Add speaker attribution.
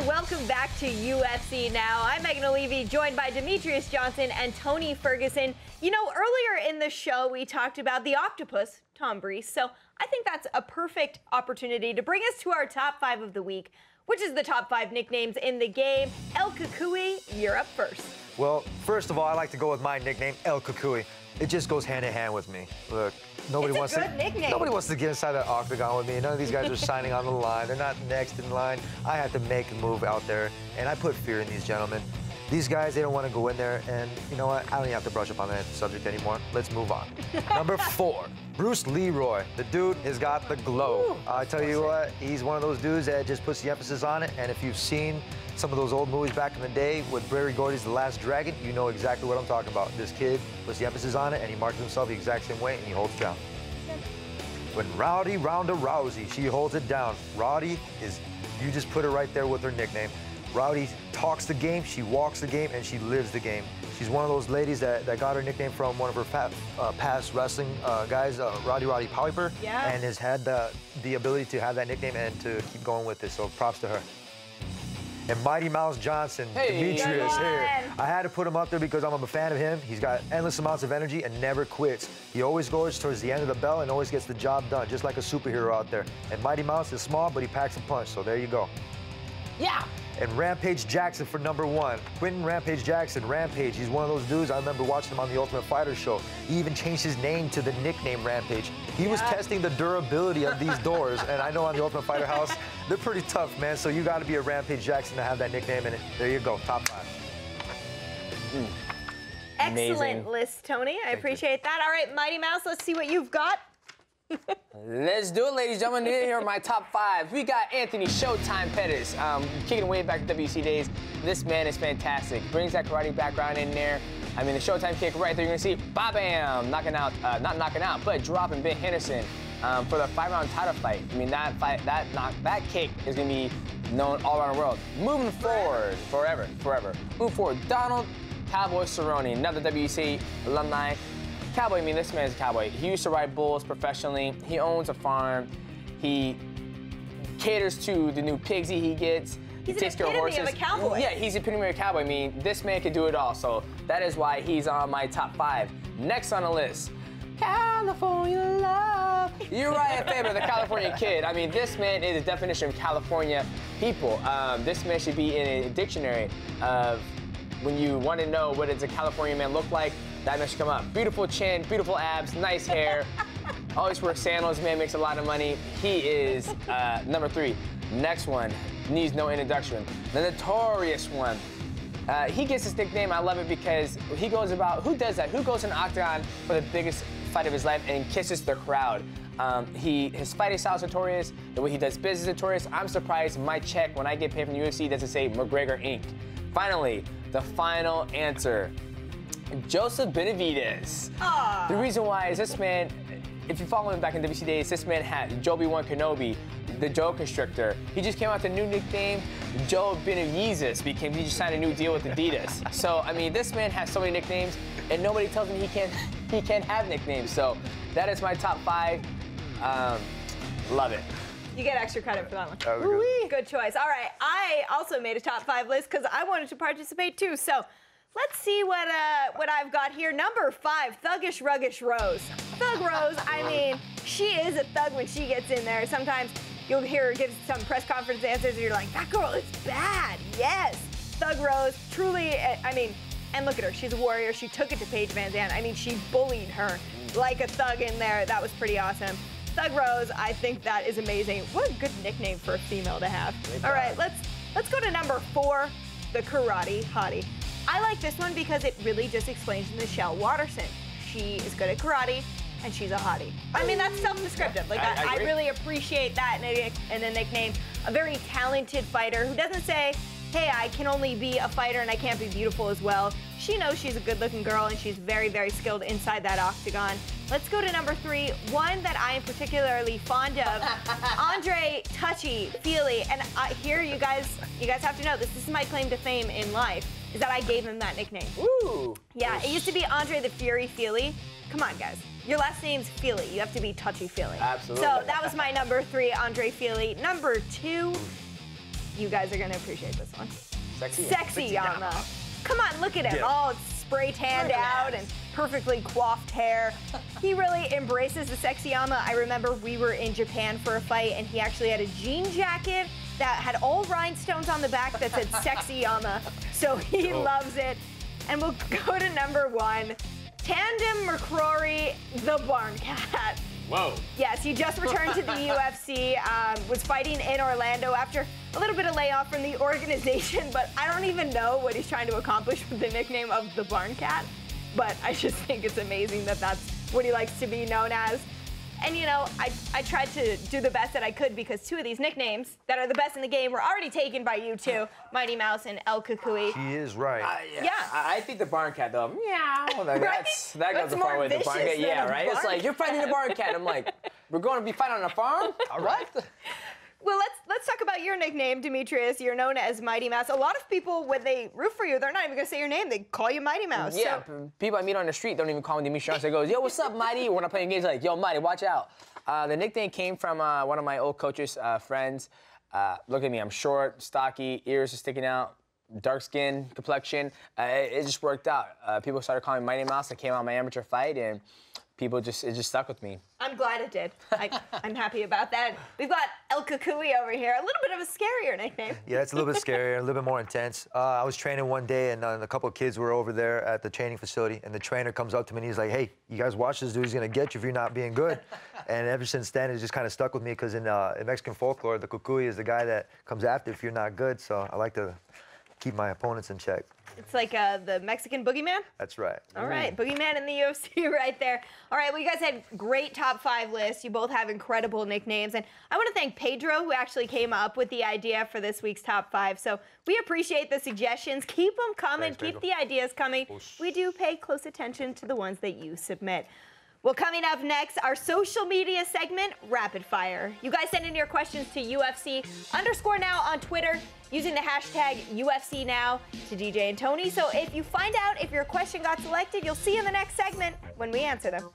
Speaker 1: everyone. Welcome back to UFC Now. I'm Megan O'Leary, joined by Demetrious Johnson and Tony Ferguson. You know, earlier in the show, we talked about the octopus, Tom Breeze. So I think that's a perfect opportunity to bring us to our top 5 of the week, which is the top 5 nicknames in the game. El Cucuy, you're up first.
Speaker 2: Well, first of all, I like to go with my nickname, El Cucuy. It just goes hand in hand with me. Look, nobody wants to get inside that octagon with me. None of these guys are signing on the line. They're not next in line. I had to make a move out there, and I put fear in these gentlemen. These guys, they don't want to go in there, and you know what? I don't even have to brush up on that subject anymore. Let's move on. Number 4, Bruce Leroy. The dude has got the glow. I tell you what, he's one of those dudes that just puts the emphasis on it, and if you've seen some of those old movies back in the day with Barry Gordy's The Last Dragon, you know exactly what I'm talking about. This kid puts the emphasis on it, and he marks himself the exact same way, and he holds it down. When Rowdy Ronda Rousey, she holds it down. Rowdy is, you just put her right there with her nickname. Rowdy talks the game, she walks the game, and she lives the game. She's one of those ladies that got her nickname from one of her past wrestling guys, Roddy Piper, and has had the ability to have that nickname and to keep going with it, so props to her. And Mighty Mouse Johnson, Demetrious here. I had to put him up there because I'm a fan of him. He's got endless amounts of energy and never quits. He always goes towards the end of the bell and always gets the job done, just like a superhero out there. And Mighty Mouse is small, but he packs a punch, so there you go.
Speaker 3: Yeah.
Speaker 2: And Rampage Jackson for number 1. Quentin Rampage Jackson, Rampage. He's one of those dudes, I remember watching him on the Ultimate Fighter show. He even changed his name to the nickname Rampage. He was testing the durability of these doors, and I know on the Ultimate Fighter house, they're pretty tough, man. So you got to be a Rampage Jackson to have that nickname in it. There you go, top 5.
Speaker 1: Excellent list, Tony. I appreciate that. All right, Mighty Mouse, let's see what you've got.
Speaker 3: Let's do it, ladies and gentlemen. Here are my top 5. We got Anthony Showtime Pettis, kicking way back to WC days. This man is fantastic. Brings that karate background in there. I mean, the Showtime kick right there, you're gonna see, ba-bam, knocking out, not knocking out, but dropping Ben Henderson for the 5-round title fight. I mean, that kick is gonna be known all around the world. Moving forward, forever. Move forward, Donald Cowboy Cerrone, another WC alumni. Cowboy, I mean, this man's a cowboy. He used to ride bulls professionally. He owns a farm. He caters to the new pigs he gets.
Speaker 1: He's
Speaker 3: takes care of horses.
Speaker 1: Of a cowboy.
Speaker 3: Yeah, he's an epitome of a cowboy. I mean, this man can do it all. So that is why he's on my top 5. Next on the list, California love. You're right, Faber, the California kid. I mean, this man is the definition of California people. This man should be in a dictionary of when you want to know what does a California man look like. That man should come up. Beautiful chin, beautiful abs, nice hair. Always wears sandals, man makes a lot of money. He is number 3. Next one, needs no introduction. The Notorious One. He gets his nickname, I love it because he goes about, who does that? Who goes in the octagon for the biggest fight of his life and kisses the crowd? His fighting style is notorious, the way he does business is notorious. I'm surprised my check when I get paid from the UFC doesn't say McGregor Inc. Finally, the final answer. Joseph Benavidez. The reason why is this man, if you follow him back in WC days, this man had Joby-Wan Kenobi, the Joe Constrictor. He just came out with a new nickname, Joe Benavidez, he just signed a new deal with Adidas. So, I mean, this man has so many nicknames, and nobody tells him he can't have nicknames. So, that is my top 5. Love it.
Speaker 1: You get extra credit for that one.
Speaker 2: That was
Speaker 1: good choice. All right, I also made a top 5 list because I wanted to participate too. So let's see what I've got here. Number 5, Thuggish Ruggish Rose. Thug Rose, I mean, she is a thug when she gets in there. Sometimes you'll hear her give some press conference answers and you're like, that girl is bad. Yes, Thug Rose, truly, I mean, and look at her, she's a warrior. She took it to Paige Van Zandt. I mean, she bullied her like a thug in there. That was pretty awesome. Thug Rose, I think that is amazing. What a good nickname for a female to have. All right, let's go to number 4, the Karate Hottie. I like this one because it really just explains Michelle Watterson. She is good at karate, and she's a hottie. I mean, that's self-descriptive. Like, I really appreciate that in a nickname. A very talented fighter who doesn't say, hey, I can only be a fighter and I can't be beautiful as well. She knows she's a good-looking girl, and she's very, very skilled inside that octagon. Let's go to number 3, one that I am particularly fond of, Andre Touchy Feely. And here, you guys have to know, this is my claim to fame in life, is that I gave him that nickname.
Speaker 3: Ooh.
Speaker 1: Yeah, it used to be Andre the Fury Feely. Come on, guys. Your last name's Feely. You have to be touchy-feely.
Speaker 3: Absolutely.
Speaker 1: So that was my number 3, Andre Feely. Number 2, You guys are going to appreciate this one.
Speaker 3: Sexy
Speaker 1: Yama. Come on, look at him.
Speaker 2: Yeah.
Speaker 1: All spray tanned out and perfectly coiffed hair. He really embraces the sexy Yama. I remember we were in Japan for a fight, and he actually had a jean jacket that had all rhinestones on the back that said sexy Yama. So he loves it. And we'll go to number 1, Tandem McCrory, the Barn Cat.
Speaker 3: Whoa.
Speaker 1: Yes, he just returned to the UFC, was fighting in Orlando after a little bit of layoff from the organization, but I don't even know what he's trying to accomplish with the nickname of the Barn Cat. But I just think it's amazing that that's what he likes to be known as. And you know, I tried to do the best that I could because 2 of these nicknames that are the best in the game were already taken by you two, Mighty Mouse and El Kukui.
Speaker 2: She is right.
Speaker 1: Yeah.
Speaker 3: I think the Barn Cat, though, meow.
Speaker 1: Right?
Speaker 3: That goes
Speaker 1: That's
Speaker 3: a far
Speaker 1: more
Speaker 3: way. The Barn
Speaker 1: vicious
Speaker 3: Cat, yeah,
Speaker 1: than a
Speaker 3: right? It's
Speaker 1: barn
Speaker 3: like, you're fighting the Barn Cat. I'm like, we're going to be fighting on a farm? All right.
Speaker 1: Well, let's talk about your nickname, Demetrious. You're known as Mighty Mouse. A lot of people, when they root for you, they're not even going to say your name. They call you Mighty Mouse.
Speaker 3: Yeah,
Speaker 1: so.
Speaker 3: people I meet on the street don't even call me Demetrious. They go, yo, what's up, Mighty? When I'm playing games, like, yo, Mighty, watch out. The nickname came from one of my old coaches' friends. Look at me, I'm short, stocky, ears are sticking out, dark skin, complexion. It just worked out. People started calling me Mighty Mouse. I came out my amateur fight, and it just stuck with me.
Speaker 1: I'm glad it did. I'm happy about that. We've got El Kukui over here. A little bit of a scarier nickname.
Speaker 2: Yeah, it's a little bit scarier, a little bit more intense. I was training one day, and a couple of kids were over there at the training facility, and the trainer comes up to me, and he's like, hey, you guys watch this dude. He's going to get you if you're not being good. And ever since then, it just kind of stuck with me because in Mexican folklore, the Kukui is the guy that comes after if you're not good. So I like to keep my opponents in check.
Speaker 1: It's like the Mexican boogeyman?
Speaker 2: That's right.
Speaker 1: All right, boogeyman in the UFC right there. All right, well, you guys had great top 5 lists. You both have incredible nicknames. And I want to thank Pedro, who actually came up with the idea for this week's top 5. So we appreciate the suggestions. Keep them coming.
Speaker 2: Thanks,
Speaker 1: keep the ideas coming. We do pay close attention to the ones that you submit. Well, coming up next, our social media segment, Rapid Fire. You guys send in your questions to UFC_now on Twitter using the hashtag UFC Now to DJ and Tony. So if you find out if your question got selected, you'll see in the next segment when we answer them.